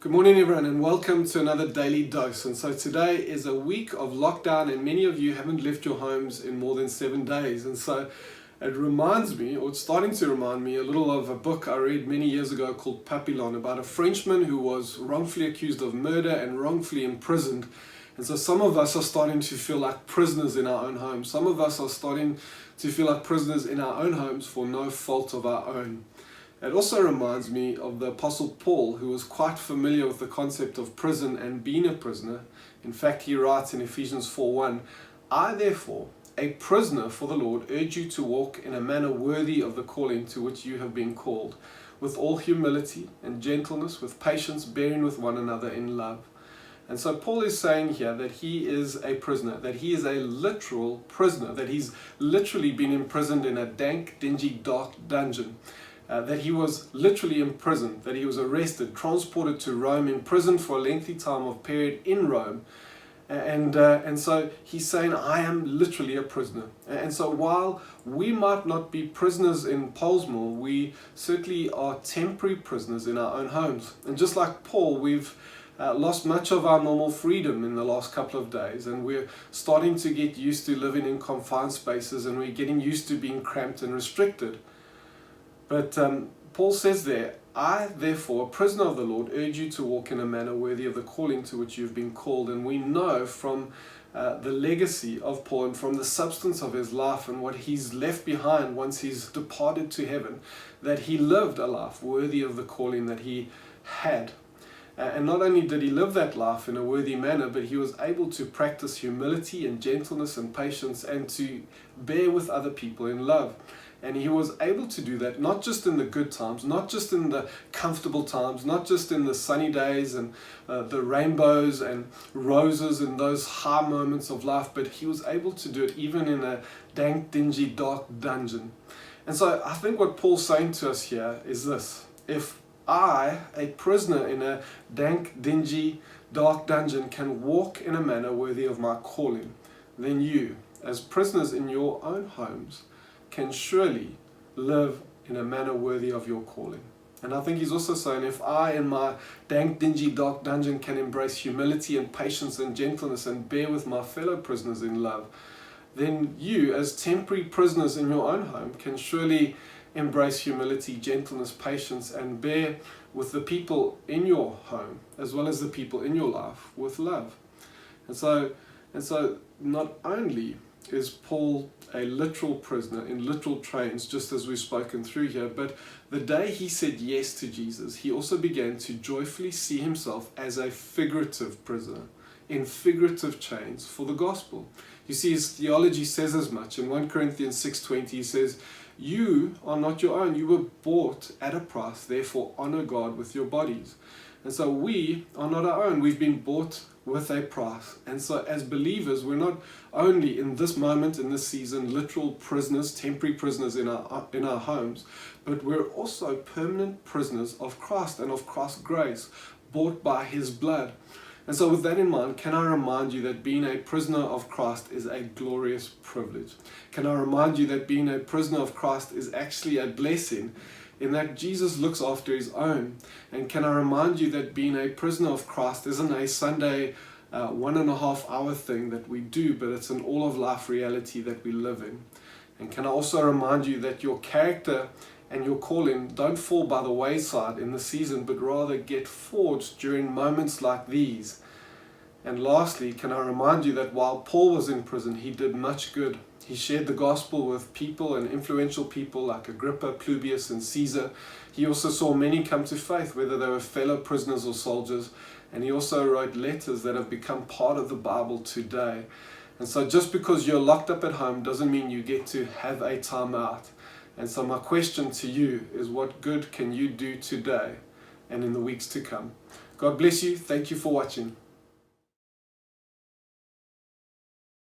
Good morning everyone and welcome to another Daily Dose. And so today is a week of lockdown and many of you haven't left your homes in more than 7 days. And so it reminds me, or it's starting to remind me a little of a book I read many years ago called Papillon, about a Frenchman who was wrongfully accused of murder and wrongfully imprisoned. And so some of us are starting to feel like prisoners in our own homes. Some of us are starting to feel like prisoners in our own homes for no fault of our own. It also reminds me of the Apostle Paul, who was quite familiar with the concept of prison and being a prisoner. In fact, he writes in Ephesians 4:1, "I therefore, a prisoner for the Lord, urge you to walk in a manner worthy of the calling to which you have been called, with all humility and gentleness, with patience, bearing with one another in love." And so Paul is saying here that he is a prisoner, that he is a literal prisoner, that he's literally been imprisoned in a dank, dingy, dark dungeon. That he was literally imprisoned, that he was arrested, transported to Rome, imprisoned for a lengthy time of period in Rome. And so he's saying, I am literally a prisoner. And so while we might not be prisoners in Pollsmoor, we certainly are temporary prisoners in our own homes. And just like Paul, we've lost much of our normal freedom in the last couple of days, and we're starting to get used to living in confined spaces, and we're getting used to being cramped and restricted. But Paul says there, "I, therefore, a prisoner of the Lord, urge you to walk in a manner worthy of the calling to which you've been called." And we know from the legacy of Paul and from the substance of his life and what he's left behind once he's departed to heaven, that he lived a life worthy of the calling that he had. And not only did he live that life in a worthy manner, but he was able to practice humility and gentleness and patience and to bear with other people in love. And he was able to do that not just in the good times, not just in the comfortable times, not just in the sunny days and the rainbows and roses and those high moments of life, but he was able to do it even in a dank, dingy, dark dungeon. And so I think what Paul's saying to us here is this: if I, a prisoner in a dank, dingy, dark dungeon, can walk in a manner worthy of my calling, then you, as prisoners in your own homes, can surely live in a manner worthy of your calling. And I think he's also saying, if I in my dank, dingy, dark dungeon can embrace humility and patience and gentleness and bear with my fellow prisoners in love, then you, as temporary prisoners in your own home, can surely embrace humility, gentleness, patience, and bear with the people in your home, as well as the people in your life, with love. And so not only is Paul a literal prisoner in literal chains, just as we've spoken through here, but the day he said yes to Jesus, he also began to joyfully see himself as a figurative prisoner, in figurative chains for the gospel. You see, his theology says as much. In 1 Corinthians 6:20, he says, "You are not your own, you were bought at a price, therefore honor God with your bodies." And so we are not our own, we've been bought with a price. And so as believers, we're not only in this moment, in this season, literal prisoners, temporary prisoners in our homes, but we're also permanent prisoners of Christ and of Christ's grace, bought by his blood. And so with that in mind, can I remind you that being a prisoner of Christ is a glorious privilege? Can I remind you that being a prisoner of Christ is actually a blessing, in that Jesus looks after his own? And can I remind you that being a prisoner of Christ isn't a Sunday 1.5 hour thing that we do, but it's an all of life reality that we live in? And can I also remind you that your character and your calling don't fall by the wayside in the season, but rather get forged during moments like these? And lastly, can I remind you that while Paul was in prison, he did much good. He shared the gospel with people and influential people like Agrippa, Publius, and Caesar. He also saw many come to faith, whether they were fellow prisoners or soldiers. And he also wrote letters that have become part of the Bible today. And so just because you're locked up at home doesn't mean you get to have a time out. And so my question to you is, what good can you do today and in the weeks to come? God bless you. Thank you for watching.